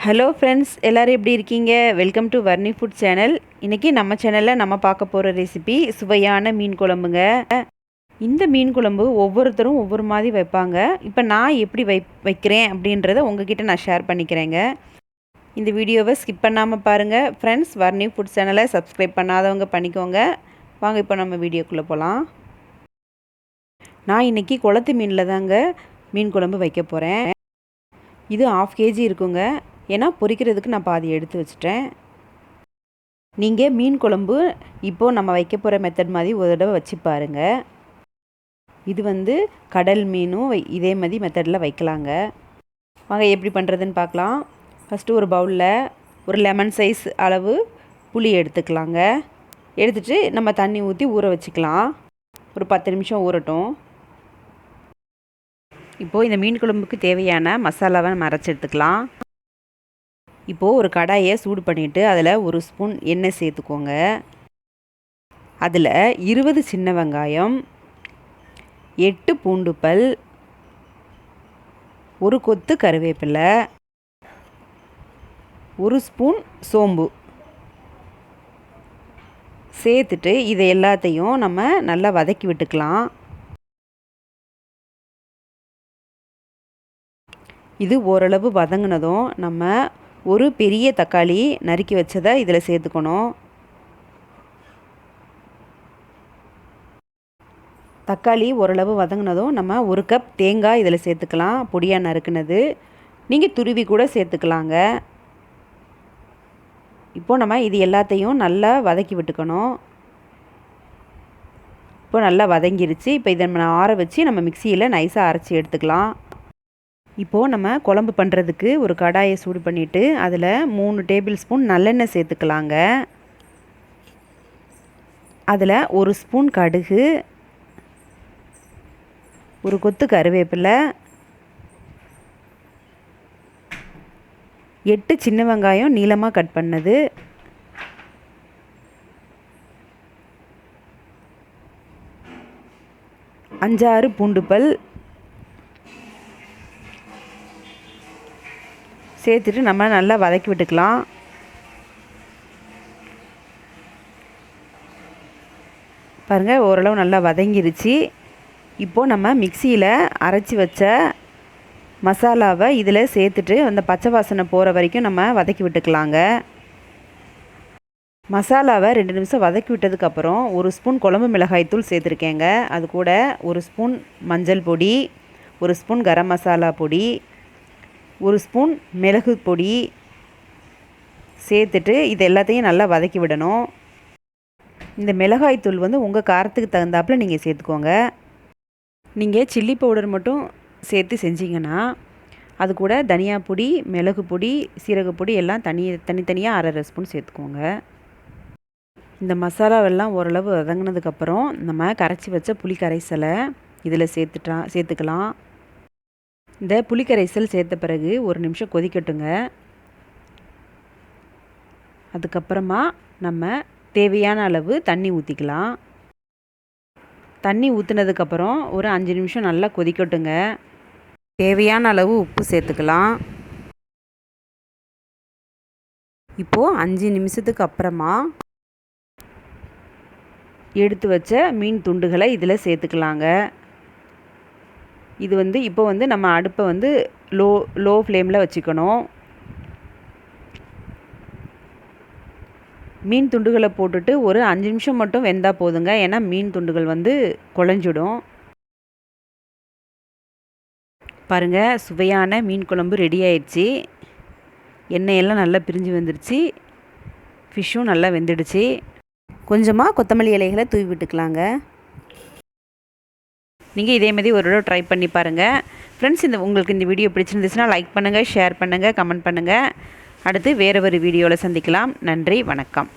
Hello friends, எல்லோரும் எப்படி இருக்கீங்க? Welcome to Varni food channel. இன்றைக்கி நம்ம சேனலில் நம்ம பார்க்க போகிற ரெசிபி சுவையான மீன் குழம்புங்க. இந்த மீன் குழம்பு ஒவ்வொருத்தரும் ஒவ்வொரு மாதிரி வைப்பாங்க. இப்போ நான் எப்படி வைக்கிறேன் அப்படின்றத உங்ககிட்ட நான் ஷேர் பண்ணிக்கிறேங்க. இந்த வீடியோவை ஸ்கிப் பண்ணாமல் பாருங்கள். ஃப்ரெண்ட்ஸ், வர்ணி ஃபுட் சேனலை சப்ஸ்கிரைப் பண்ணாதவங்க பண்ணிக்கோங்க. வாங்க இப்போ நம்ம வீடியோக்குள்ளே போகலாம். நான் இன்றைக்கி குளத்து மீனில் தாங்க மீன் குழம்பு வைக்க போகிறேன். இது 1/2 kg இருக்குங்க. ஏன்னா பொரிக்கிறதுக்கு நான் பாதி எடுத்து வச்சுட்டேன். நீங்கள் மீன் குழம்பு இப்போது நம்ம வைக்க போகிற மெத்தட் மாதிரி ஒரு தடவை வச்சு பாருங்கள். இது கடல் மீனும் இதே மாதிரி மெத்தடில் வைக்கலாங்க. வாங்க எப்படி பண்ணுறதுன்னு பார்க்கலாம். ஃபஸ்ட்டு ஒரு பவுலில் ஒரு லெமன் சைஸ் அளவு புளி எடுத்துக்கலாங்க. எடுத்துகிட்டு நம்ம தண்ணி ஊற்றி ஊற வச்சுக்கலாம். ஒரு 10 நிமிஷம் ஊறட்டும். இப்போது இந்த மீன் குழம்புக்கு தேவையான மசாலாவை நம்ம அரைச்சி எடுத்துக்கலாம். இப்போது ஒரு கடாயை சூடு பண்ணிவிட்டு அதில் 1 ஸ்பூன் எண்ணெய் சேர்த்துக்கோங்க. அதில் 20 சின்ன வெங்காயம், 8 பூண்டு பல், 1 கொத்து கருவேப்பிலை, 1 ஸ்பூன் சோம்பு சேர்த்துட்டு இதை எல்லாத்தையும் நம்ம நல்லா வதக்கி விட்டுக்கலாம். இது ஓரளவு வதங்கினதும் நம்ம ஒரு பெரிய தக்காளி நறுக்கி வச்சதை இதில் சேர்த்துக்கணும். தக்காளி ஓரளவு வதங்கினதும் நம்ம 1 கப் தேங்காய் இதில் சேர்த்துக்கலாம். பொடியாக நறுக்குனது. நீங்கள் துருவி கூட சேர்த்துக்கலாங்க. இப்போது நம்ம இது எல்லாத்தையும் நல்லா வதக்கி விட்டுக்கணும். இப்போ நல்லா வதங்கிருச்சு. இப்போ இதை நம்ம ஆற வச்சு நம்ம மிக்சியில் நைஸாக அரைச்சி எடுத்துக்கலாம். இப்போது நம்ம குழம்பு பண்ணுறதுக்கு ஒரு கடாயை சூடு பண்ணிவிட்டு அதில் 3 டேபிள் ஸ்பூன் நல்லெண்ணெய் சேர்த்துக்கலாங்க. அதில் 1 ஸ்பூன் கடுகு, 1 கொத்து கருவேப்பிலை, 8 சின்ன வெங்காயம் நீளமாக கட் பண்ணது, 5-6 பூண்டு பல் சேர்த்துட்டு நம்ம நல்லா வதக்கி விட்டுக்கலாம். பாருங்கள், ஓரளவு நல்லா வதங்கிருச்சு. இப்போது நம்ம மிக்சியில் அரைச்சி வச்ச மசாலாவை இதில் சேர்த்துட்டு அந்த பச்சை வாசனை போகிற வரைக்கும் நம்ம வதக்கி விட்டுக்கலாங்க. மசாலாவை 2 நிமிஷம் வதக்கி விட்டதுக்கப்புறம் 1 ஸ்பூன் குழம்பு மிளகாய்த்தூள் சேர்த்துருக்கேங்க. அது கூட 1 ஸ்பூன் மஞ்சள் பொடி, 1 ஸ்பூன் கரம் மசாலா பொடி, 1 ஸ்பூன் மிளகு பொடி சேர்த்துட்டு இது எல்லாத்தையும் நல்லா வதக்கி விடணும். இந்த மிளகாய்த்தூள் உங்கள் காரத்துக்கு தகுந்தாப்பில் நீங்கள் சேர்த்துக்கோங்க. நீங்கள் சில்லி பவுடர் மட்டும் சேர்த்து செஞ்சிங்கன்னா அது கூட தனியா பொடி, மிளகு பொடி, சீரகப்பொடி எல்லாம் தனித்தனியாக 1/2 ஸ்பூன் சேர்த்துக்கோங்க. இந்த மசாலாவெல்லாம் ஓரளவு வதங்கினதுக்கப்புறம் நம்ம கரைச்சி வச்ச புளி கரைசலை இதில் சேர்த்துக்கலாம். இந்த புளிக்கரைசல் சேர்த்த பிறகு 1 நிமிஷம் கொதிக்கட்டுங்க. அதுக்கப்புறமா நம்ம தேவையான அளவு தண்ணி ஊற்றிக்கலாம். தண்ணி ஊற்றுனதுக்கப்புறம் ஒரு 5 நிமிஷம் நல்லா கொதிக்கட்டுங்க. தேவையான அளவு உப்பு சேர்த்துக்கலாம். இப்போது 5 நிமிஷத்துக்கு அப்புறமா எடுத்து வச்ச மீன் துண்டுகளை இதில் சேர்த்துக்கலாங்க. இது இப்போ நம்ம அடுப்பை லோ ஃப்ளேமில் வச்சுக்கணும். மீன் துண்டுகளை போட்டுட்டு ஒரு 5 நிமிஷம் மட்டும் வெந்தால் போதுங்க. ஏன்னா மீன் துண்டுகள் குழஞ்சிடும். பாருங்கள், சுவையான மீன் குழம்பு ரெடி ஆயிடுச்சு. எண்ணெயெல்லாம் நல்லா பிரிஞ்சு வந்துடுச்சு. ஃபிஷ்ஷும் நல்லா வெந்துடுச்சு. கொஞ்சமாக கொத்தமல்லி இலைகளை தூவி விட்டுக்கலாங்க. நீங்கள் இதேமாதிரி ஒரு தடவை ட்ரை பண்ணி பாருங்கள். ஃப்ரெண்ட்ஸ், உங்களுக்கு இந்த வீடியோ பிடிச்சிருந்துச்சுன்னா லைக் பண்ணுங்கள், ஷேர் பண்ணுங்கள், கமெண்ட் பண்ணுங்கள். அடுத்து வேறு ஒரு வீடியோவில் சந்திக்கலாம். நன்றி, வணக்கம்.